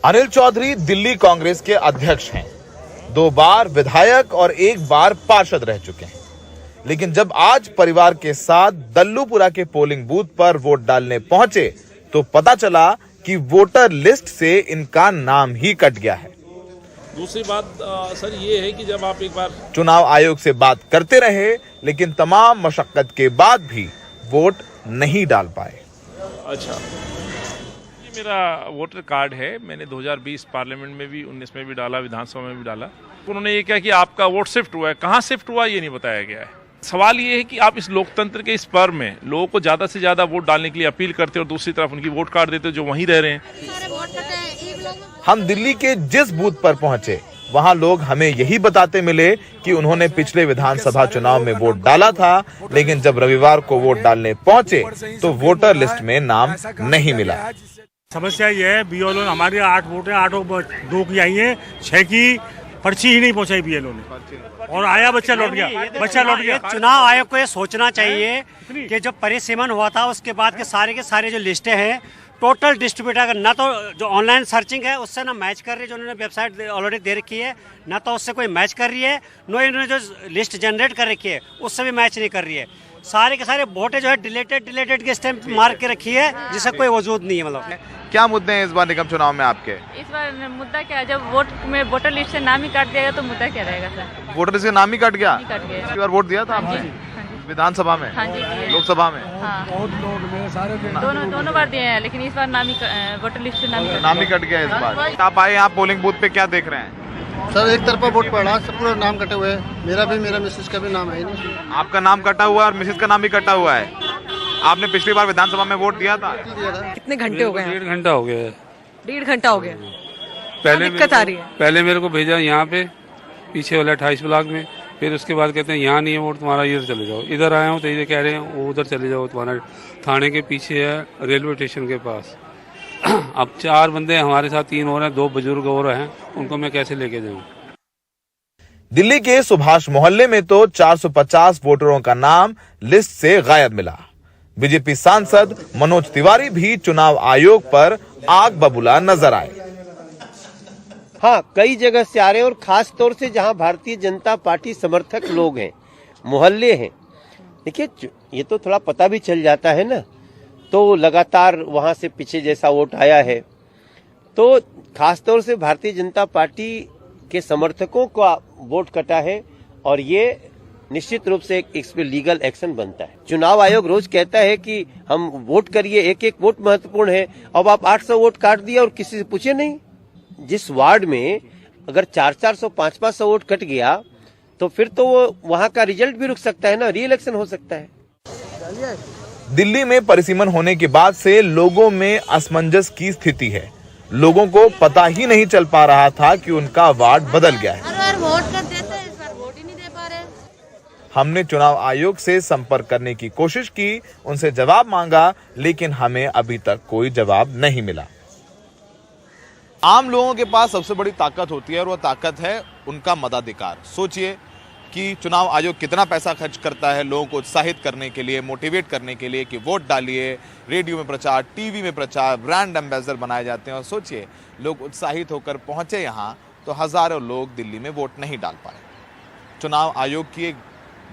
अनिल चौधरी दिल्ली कांग्रेस के अध्यक्ष हैं। 2 बार विधायक और 1 बार पार्षद रह चुके हैं। लेकिन जब आज परिवार के साथ दल्लूपुरा के पोलिंग बूथ पर वोट डालने पहुंचे तो पता चला कि वोटर लिस्ट से इनका नाम ही कट गया है। दूसरी बात सर ये है कि जब आप एक बार चुनाव आयोग से बात करते रहे लेकिन तमाम मशक्कत के बाद भी वोट नहीं डाल पाए। अच्छा, ये मेरा वोटर कार्ड है। मैंने 2020 पार्लियामेंट में भी 19 में भी डाला, विधानसभा में भी डाला। उन्होंने ये कहा कि आपका वोट शिफ्ट हुआ है। कहाँ शिफ्ट हुआ ये नहीं बताया गया है। सवाल ये है कि आप इस लोकतंत्र के इस पर्व में लोगों को ज्यादा से ज्यादा वोट डालने के लिए अपील करते हो और दूसरी तरफ उनकी वोट काट देते हो जो वहीं रह रहे हैं। हम दिल्ली के जिस बूथ पर पहुंचे वहां लोग हमें यही बताते मिले कि उन्होंने पिछले विधानसभा चुनाव में वोट डाला था, लेकिन जब रविवार को वोट डालने पहुंचे तो वोटर लिस्ट में नाम नहीं मिला। समस्या ये है, बीएलओ हमारे 8 वोट है, 8 2 की आई है, 6 की पर्ची ही नहीं पहुंचाई बीएलओ ने और आया बच्चा लौट गया। चुनाव आयोग को ये सोचना चाहिए कि जब परिसीमन हुआ था उसके बाद के सारे जो लिस्टें हैं टोटल डिस्ट्रीब्यूट, अगर ना तो जो ऑनलाइन सर्चिंग है उससे ना मैच कर रही है, जो उन्होंने वेबसाइट ऑलरेडी दे रखी है ना तो उससे कोई मैच कर रही है, नो इन्होंने जो लिस्ट जनरेट कर रखी है उससे भी मैच नहीं कर रही है। सारे के सारे वोटें जो है डिलेटेड के स्टैंप मार के रखी है जिसका कोई वजूद नहीं है। मतलब क्या मुद्दे हैं इस बार निगम चुनाव में आपके? इस बार मुद्दा क्या है, जब वोट में वोटर लिस्ट से नाम ही काट दिया तो मुद्दा क्या रहेगा सर? वोटर लिस्ट से नाम ही कट गया। इस बार वोट दिया था आपने विधानसभा में? हाँ जी, लोकसभा में? हाँ, दोनों बार दिए हैं, लेकिन इस बार नाम ही वोटर लिस्ट से नाम ही कट गया इस बार। आप आए यहाँ पोलिंग बूथ पे, क्या देख रहे हैं? सर एक तरफा वोट पड़ा, सब पूरा नाम कटे हुए हैं। मेरा मिसेज का भी नाम है ही नहीं। आपका नाम कटा हुआ है और मिसेज का नाम भी कटा हुआ है। आपने पिछली बार विधानसभा में वोट दिया था? कितने घंटे हो गए? 1.5 घंटा हो गया है। 1.5 घंटा हो गया। पहले दिक्कत आ रही है। पहले मेरे को भेजा यहाँ पे पीछे वाला 28 ब्लॉक में, फिर उसके बाद कहते हैं यहाँ नहीं है वोट तुम्हारा, इधर चले जाओ। इधर आया हूँ तो ये कह रहे हैं वो उधर चले जाओ, तुम्हारा थाने के पीछे है, रेलवे स्टेशन के पास। अब 4 बंदे हमारे साथ, 3 और हैं, 2 बुजुर्ग और हैं, उनको मैं कैसे लेके जाऊँ? दिल्ली के सुभाष मोहल्ले में तो 450 वोटरों का नाम लिस्ट से गायब मिला। बीजेपी सांसद मनोज तिवारी भी चुनाव आयोग पर आग बबूला नजर आए। हाँ, कई जगह से आ रहे हैं और खास तौर से जहां भारतीय जनता पार्टी समर्थक लोग हैं, मोहल्ले हैं। देखिए, ये तो थोड़ा पता भी चल जाता है ना, तो लगातार वहां से पीछे जैसा वोट आया है, तो खास तौर से भारतीय जनता पार्टी के समर्थकों का वोट कटा है और ये निश्चित रूप से इस पे लीगल एक्शन बनता है। चुनाव आयोग रोज कहता है कि हम वोट करिए, एक वोट महत्वपूर्ण है। अब आप 800 वोट काट दिया और किसी से पूछे नहीं। जिस वार्ड में अगर 400 500 वोट कट गया तो फिर तो वो वहां का रिजल्ट भी रुक सकता है ना, री इलेक्शन हो सकता है। दिल्ली में परिसीमन होने के बाद से लोगों में असमंजस की स्थिति है। लोगों को पता ही नहीं चल पा रहा था कि उनका वार्ड बदल गया है। वोट कर देते हैं, इस बार वोट ही नहीं दे पा रहे। हमने चुनाव आयोग से संपर्क करने की कोशिश की, उनसे जवाब मांगा, लेकिन हमें अभी तक कोई जवाब नहीं मिला। आम लोगों के पास सबसे बड़ी ताकत होती है और वह ताकत है उनका मताधिकार। सोचिए कि चुनाव आयोग कितना पैसा खर्च करता है लोगों को उत्साहित करने के लिए, मोटिवेट करने के लिए कि वोट डालिए। रेडियो में प्रचार, टीवी में प्रचार, ब्रांड एम्बेसडर बनाए जाते हैं और सोचिए लोग उत्साहित होकर पहुंचे यहाँ तो हजारों लोग दिल्ली में वोट नहीं डाल पाए। चुनाव आयोग की एक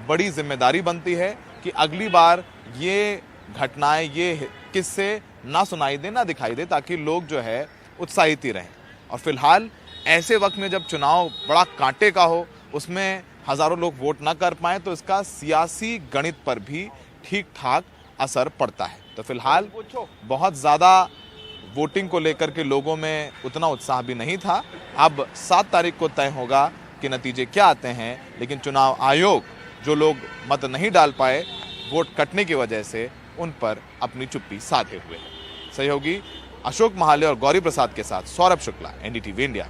बड़ी जिम्मेदारी बनती है कि अगली बार ये घटनाएं, ये किस्से ना सुनाई दे, ना दिखाई दे, ताकि लोग जो है उत्साहित ही रहें। और फिलहाल ऐसे वक्त में जब चुनाव बड़ा कांटे का हो, उसमें हजारों लोग वोट ना कर पाएं तो इसका सियासी गणित पर भी ठीक ठाक असर पड़ता है। तो फिलहाल बहुत ज़्यादा वोटिंग को लेकर के लोगों में उतना उत्साह भी नहीं था। अब 7 तारीख को तय होगा कि नतीजे क्या आते हैं, लेकिन चुनाव आयोग जो लोग मत नहीं डाल पाए वोट कटने की वजह से, उन पर अपनी चुप्पी साधे हुए है। सहयोगी अशोक महाले और गौरी प्रसाद के साथ सौरभ शुक्ला, एनडीटीवी इंडिया।